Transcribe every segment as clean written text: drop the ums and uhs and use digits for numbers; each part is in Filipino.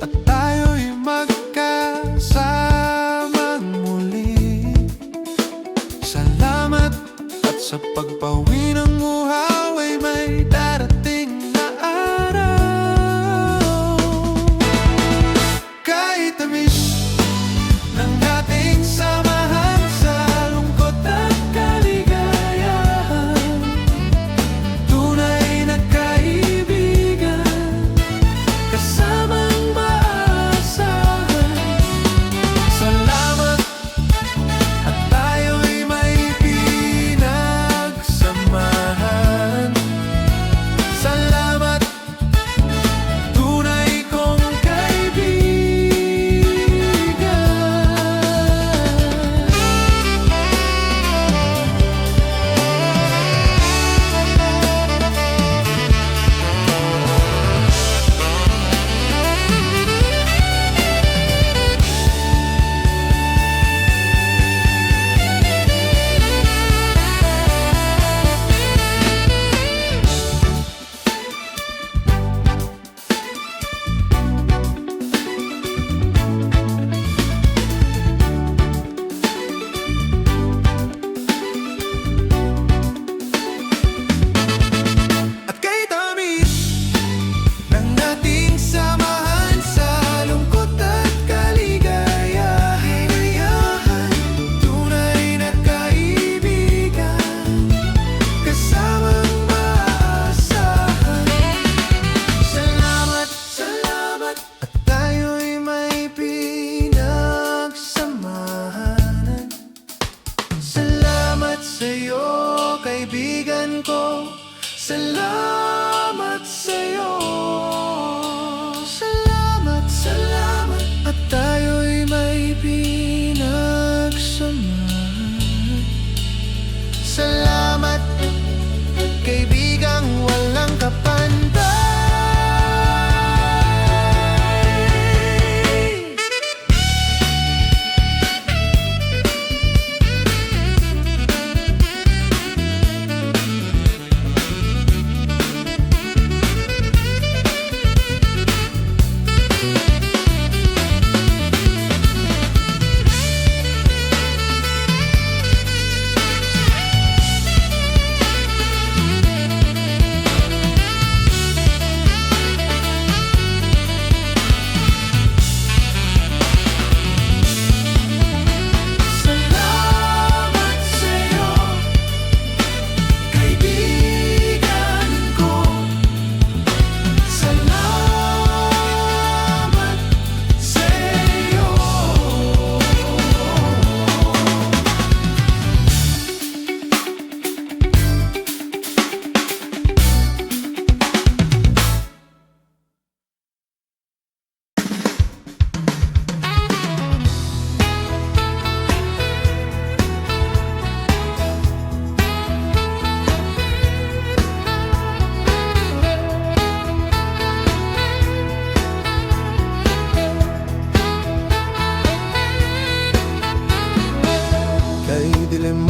at tayo'y magkasamang muli. Salamat at sa pagpawi ng uhaw ay may darating na araw. Kahit tamis ng ating samahan sa lungkot at kaligayahan, tunay na kaibigan, kasamang maasahan. Salamat at tayo'y may pinagsamahan. Salamat, tunay kong kaibigan ko, salamat sa'yo. Salamat, salamat, at tayo'y may pinagsamahan. Salamat, kaibigang walang kapantay.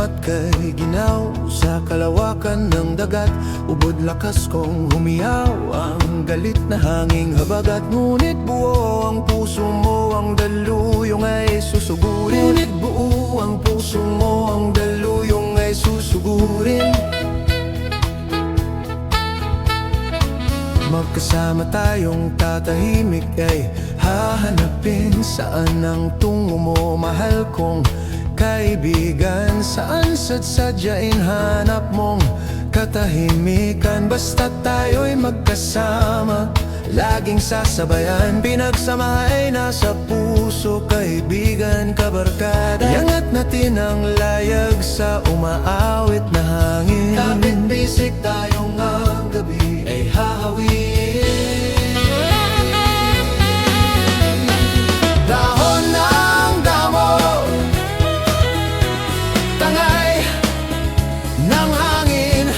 At kay ginaw sa kalawakan ng dagat, ubod lakas kong humiyaw ang galit na hanging habagat. Ngunit buo ang puso mo, ang daluyong ay susugurin. Ngunit buo ang puso mo, ang daluyong ay susugurin. Magkasama tayong tatahimik ay hahanapin. Saan ang tungo mo, mahal kong kaibigan? Saan sadsadyain hanap mong katahimikan? Basta tayo'y magkasama, laging sasabayan. Pinagsama ay nasa puso, kaibigan, kabarkada. Iangat natin ang layag sa umaawit na hangin. Kapit bisik tayong ang gabi ay hahawin. Dahon ng damo, tangay ng hangin,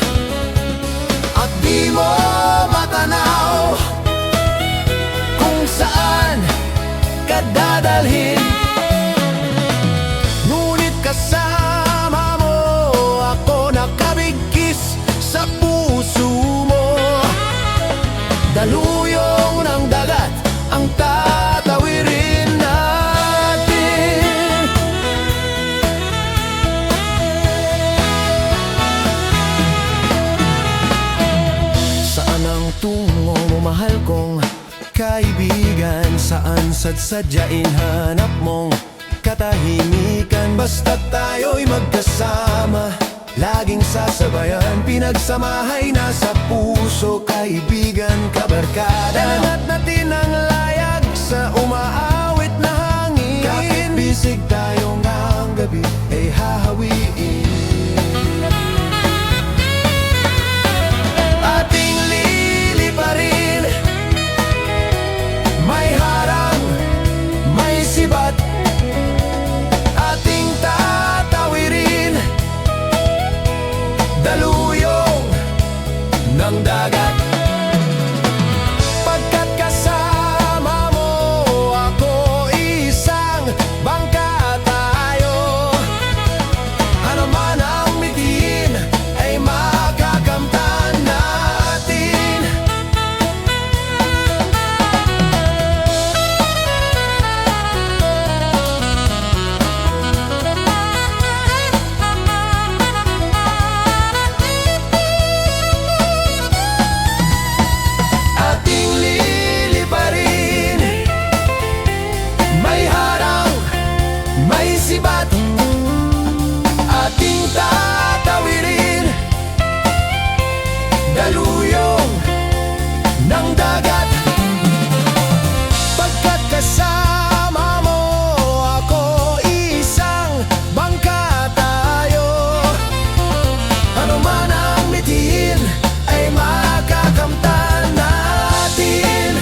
at di mo matanaw kung saan ka dadalhin. Ngunit kasama mo ako, nakabigkis sa puso mo. Dalo kaibigan, saan sadsadyain hanap mong katahimikan. Basta tayo'y magkasama, laging sasabayan, pinagsamahay nasa puso, kaibigan, kabarkada. Dalanat natin ang layag sa umaawit na hangin, kahit bisig tayo ngayong gabi ay hahawiin. Ating liliparin, may harang, may sibat, ating tatawirin, daluyong ng dagat. Pagkat kasama mo ako, isang bangka tayo. Ano man ang mitiin ay makakamtan natin. Ating liliparin, may harang, may sibat, ating tatawirin, daluyong ng dagat. Pagkat kasama mo ako, isang bangka tayo. Ano man ang mitiin ay makakamtan natin.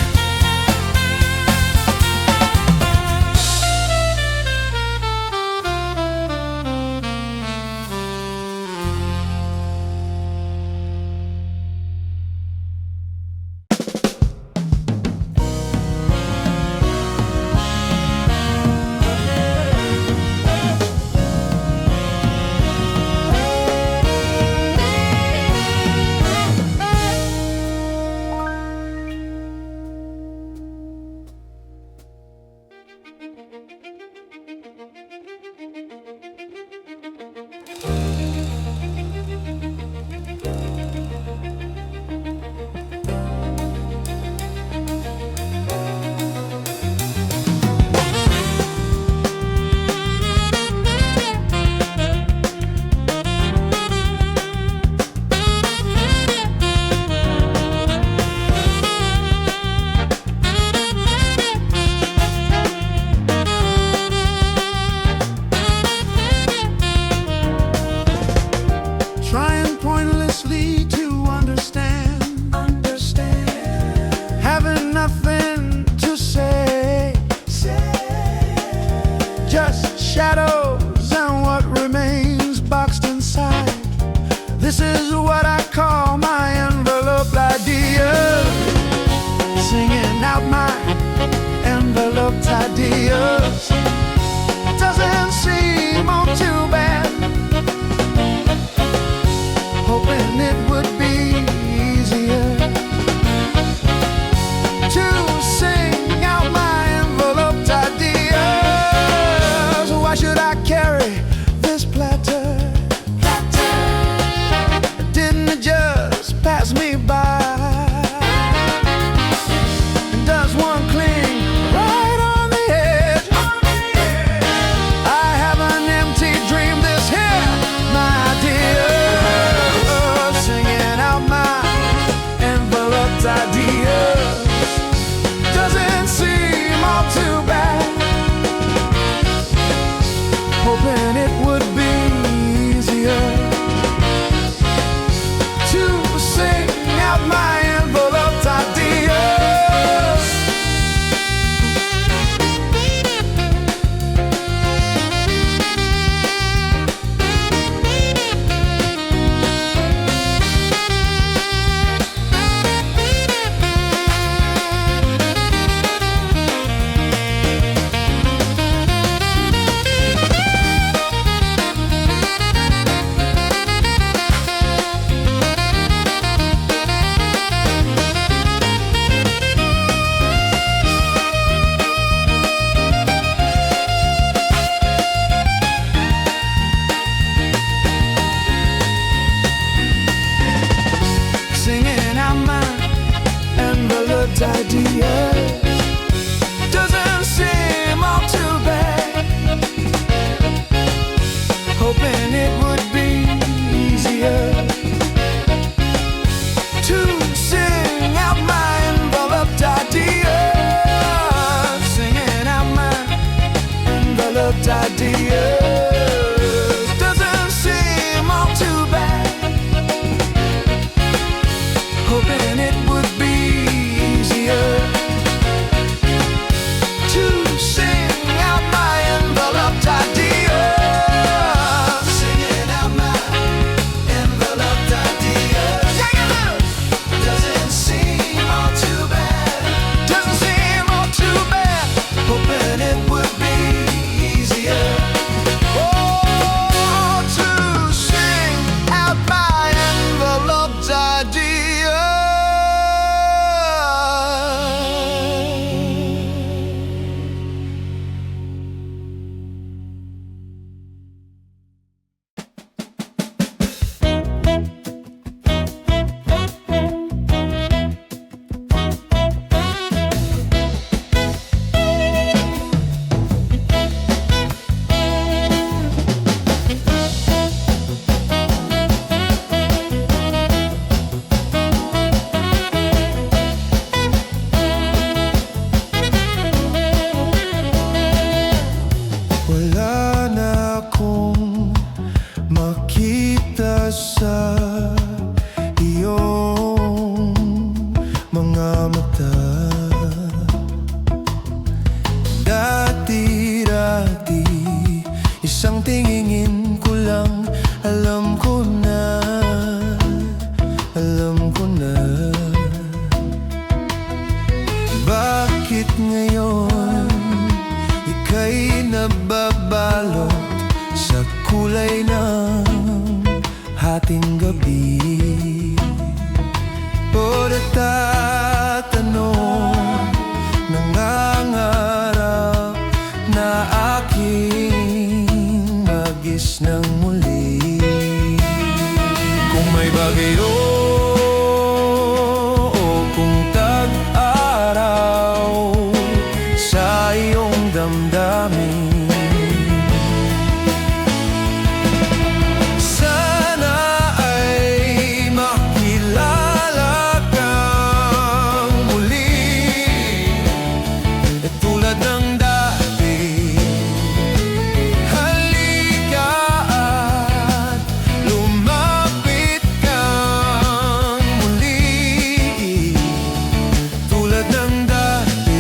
ngayon, ika'y nababalot sa kulay ng hating gabi. O nagtatanong, nangangarap na aking magis ng muli. Kung may bagyo o kung tag-araw sa iyong damdamin, sana ay makilala kang muli, tulad ng dati. Halika at lumapit kang muli, tulad ng dati.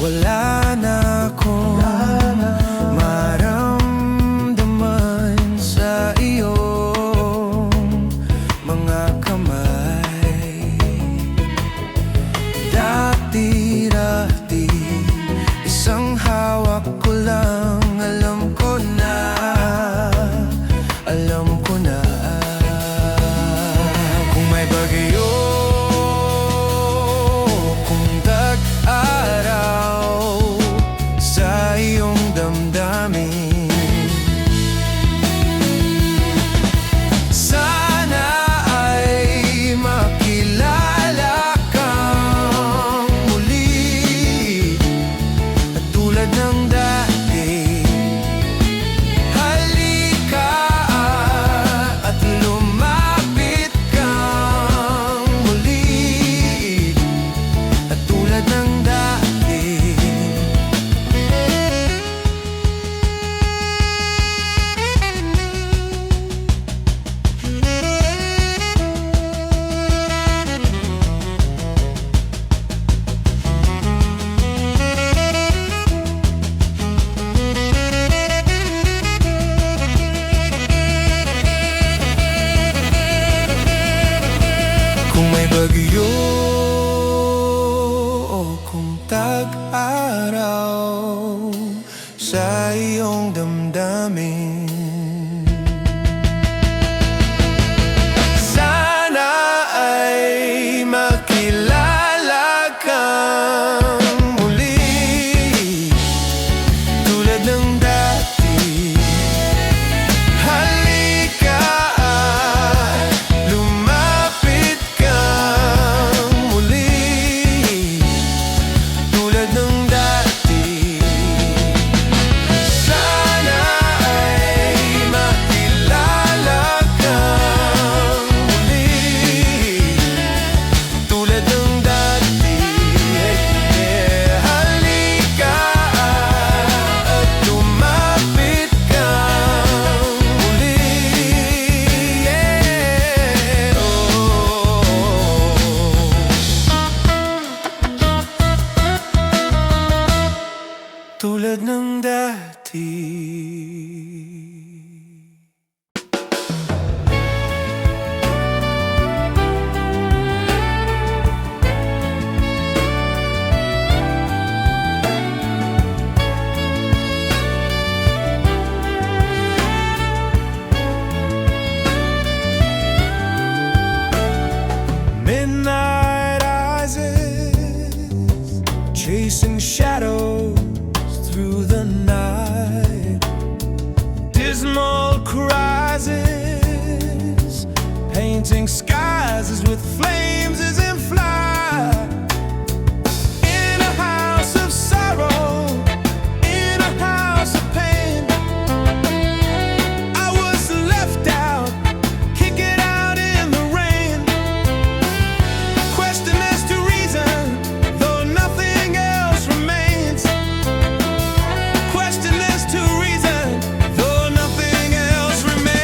Wala na akong maramdaman sa iyong mga kamay. Dati-dati, isang hawak ko lang, alam ko na, alam ko na. Kung may bagyo, kung tag-araw sa iyong damdamin, sana ay makilala kang muli, tulad ng dati. Halika at lumapit kang muli, tulad ng dati. Kung may bagyo o kung tag-araw sa iyong damdamin, sana ay makilala kang muli, tulad ng dati. Halika at lumapit kang muli, tulad ng dati. Sana ay makilala kang muli, tulad ng dati. Halika at lumapit kang muli, tulad ng dati. Midnight rises, chasing shadows through the night. Dismal crisis, painting skies as with flames as in flight. In a house of sorrow, in a house of pain, I was left out, kick it out in the rain. Question as to reason, though nothing else remains. Question as to reason, though nothing else remains.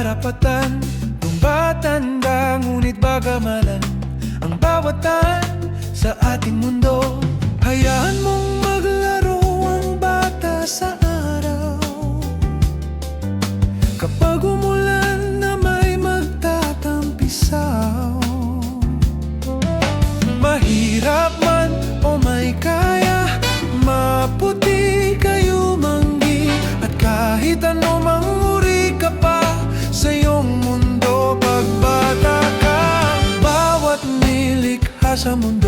karapatan, tumbatanda, ngunit bagamalan ang bawat tan sa ating mundo. Hayaan mong maglaro ang bata sa araw. Kapag umulan na may magtatampisaw, mahirap man o may kaya, maputi kayo manggi, at kahit ano mang uri ka pa sa iyong mundo. Pagbata ka, bawat nilikha sa mundo